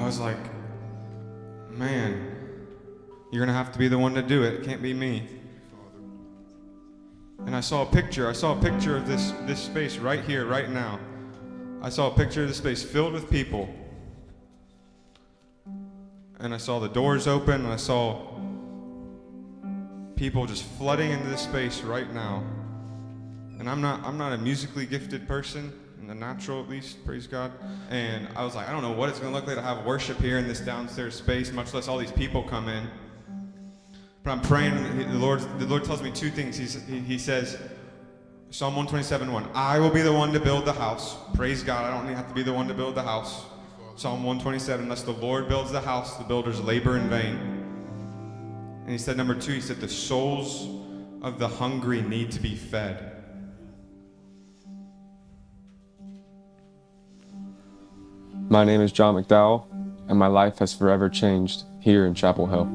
I was like, man, you're gonna have to be the one to do it. It can't be me. And I saw a picture of this space right here, right now. I saw a picture of this space filled with people. And I saw the doors open, and I saw people just flooding into this space right now. And I'm not a musically gifted person, in the natural at least, praise God. And I was like, I don't know what it's gonna look like to have worship here in this downstairs space, much less all these people come in. But I'm praying, the Lord tells me two things. He says, Psalm 127:1, I will be the one to build the house. Praise God, I don't have to be the one to build the house. Psalm 127, unless the Lord builds the house, the builders labor in vain. And he said, number two, he said, the souls of the hungry need to be fed. My name is John McDowell, and my life has forever changed here in Chapel Hill.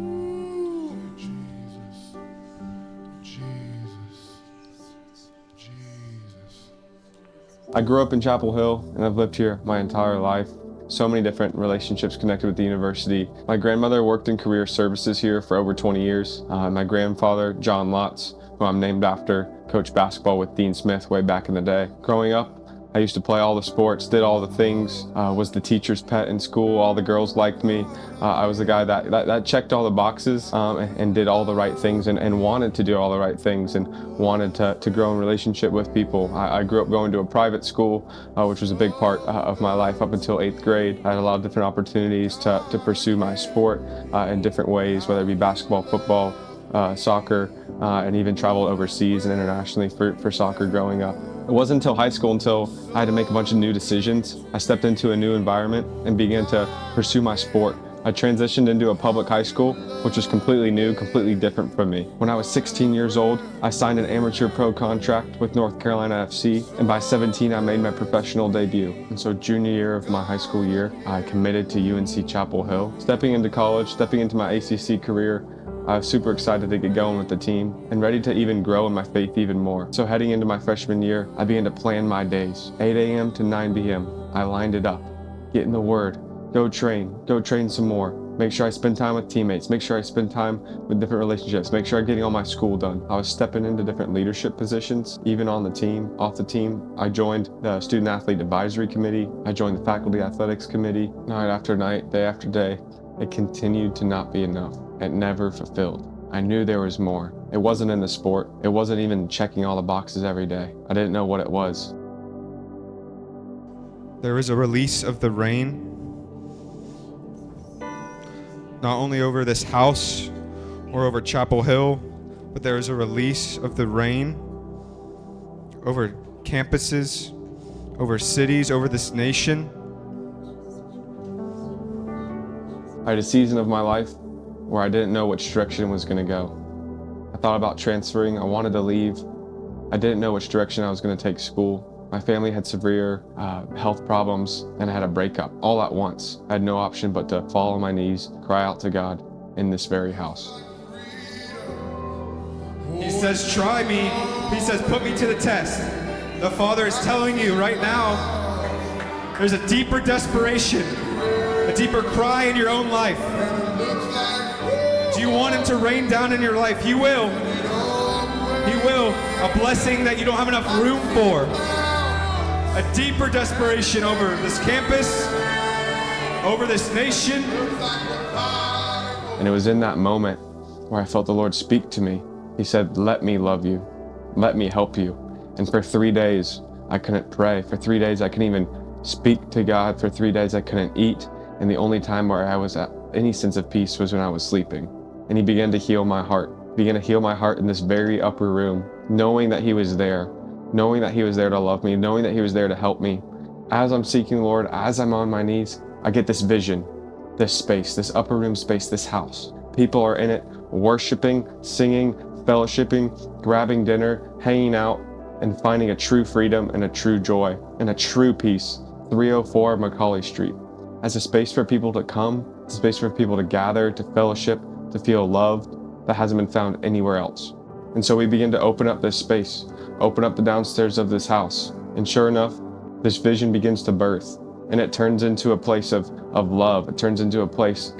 I grew up in Chapel Hill, and I've lived here my entire life. So many different relationships connected with the university. My grandmother worked in career services here for over 20 years. My grandfather, John Lotz, who I'm named after, coached basketball with Dean Smith way back in the day. Growing up, I used to play all the sports, did all the things, was the teacher's pet in school. All the girls liked me. I was the guy that checked all the boxes and did all the right things and wanted to do all the right things and wanted to grow in relationship with people. I grew up going to a private school, which was a big part of my life up until 8th grade. I had a lot of different opportunities to pursue my sport in different ways, whether it be basketball, football, soccer, and even traveled overseas and internationally for soccer growing up. It wasn't until high school until I had to make a bunch of new decisions. I stepped into a new environment and began to pursue my sport. I transitioned into a public high school, which was completely new, completely different from me. When I was 16 years old, I signed an amateur pro contract with North Carolina FC, and by 17, I made my professional debut. And so junior year of my high school year, I committed to UNC Chapel Hill. Stepping into college, stepping into my ACC career, I was super excited to get going with the team and ready to even grow in my faith even more. So heading into my freshman year, I began to plan my days. 8 a.m. to 9 p.m. I lined it up. Get in the Word, go train some more. Make sure I spend time with teammates, make sure I spend time with different relationships, make sure I'm getting all my school done. I was stepping into different leadership positions, even on the team, off the team. I joined the Student Athlete Advisory Committee. I joined the Faculty Athletics Committee. Night after night, day after day, it continued to not be enough. It never fulfilled. I knew there was more. It wasn't in the sport. It wasn't even checking all the boxes every day. I didn't know what it was. There is a release of the rain, not only over this house or over Chapel Hill, but there is a release of the rain over campuses, over cities, over this nation. I had a season of my life where I didn't know which direction was going to go. I thought about transferring. I wanted to leave. I didn't know which direction I was going to take school. My family had severe health problems, and I had a breakup all at once. I had no option but to fall on my knees, cry out to God in this very house. He says, try me. He says, put me to the test. The Father is telling you right now, there's a deeper desperation, a deeper cry in your own life. Do you want Him to rain down in your life? He will. He will. A blessing that you don't have enough room for. A deeper desperation over this campus, over this nation. And it was in that moment where I felt the Lord speak to me. He said, let me love you. Let me help you. And for 3 days, I couldn't pray. For 3 days, I couldn't even speak to God. For 3 days, I couldn't eat. And the only time where I was at any sense of peace was when I was sleeping. And He began to heal my heart. Began to heal my heart in this very upper room, knowing that He was there, knowing that He was there to love me, knowing that He was there to help me. As I'm seeking the Lord, as I'm on my knees, I get this vision, this space, this upper room space, this house. People are in it, worshiping, singing, fellowshipping, grabbing dinner, hanging out, and finding a true freedom and a true joy and a true peace. 304 Macaulay Street. As a space for people to come, a space for people to gather, to fellowship, to feel loved that hasn't been found anywhere else. And so we begin to open up this space, open up the downstairs of this house. And sure enough, this vision begins to birth. and it turns into a place of love. It turns into a place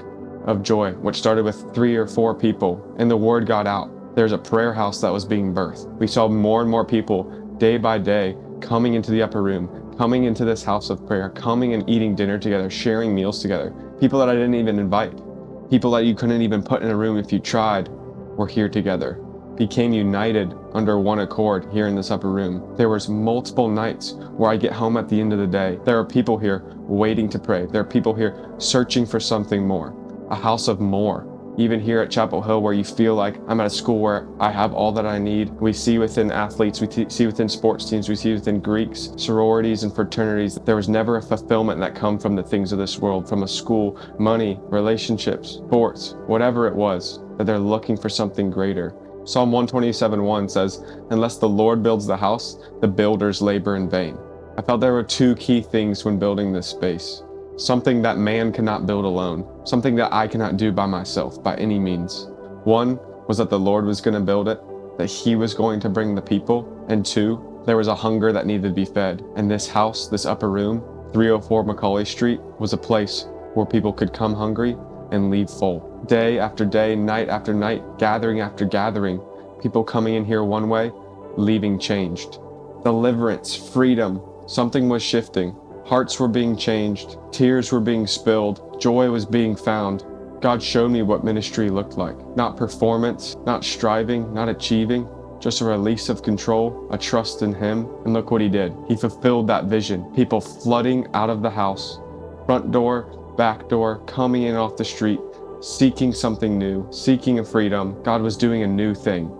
of joy, which started with 3 or 4 people, and the word got out. There's a prayer house that was being birthed. We saw more and more people day by day coming into the upper room, coming into this house of prayer, coming and eating dinner together, sharing meals together. People that I didn't even invite, people that you couldn't even put in a room if you tried, were here together, became united under one accord here in this upper room. There was multiple nights where I get home at the end of the day. There are people here waiting to pray. There are people here searching for something more, a house of more. Even here at Chapel Hill, where you feel like I'm at a school where I have all that I need. We see within athletes, we see within sports teams, we see within Greeks, sororities and fraternities, that there was never a fulfillment that come from the things of this world, from a school, money, relationships, sports, whatever it was, that they're looking for something greater. Psalm 127:1 says, "Unless the Lord builds the house, the builders labor in vain." I felt there were 2 key things when building this space. Something that man cannot build alone, something that I cannot do by myself by any means. 1 was that the Lord was going to build it, that he was going to bring the people, and 2, there was a hunger that needed to be fed. And this house, this upper room, 304 Macaulay Street, was a place where people could come hungry and leave full. Day after day, night after night, gathering after gathering, people coming in here one way, leaving changed. Deliverance, freedom, something was shifting. Hearts were being changed, tears were being spilled, joy was being found. God showed me what ministry looked like. Not performance, not striving, not achieving, just a release of control, a trust in him. And look what he did. He fulfilled that vision. People flooding out of the house, front door, back door, coming in off the street, seeking something new, seeking a freedom. God was doing a new thing.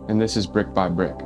And this is brick by brick.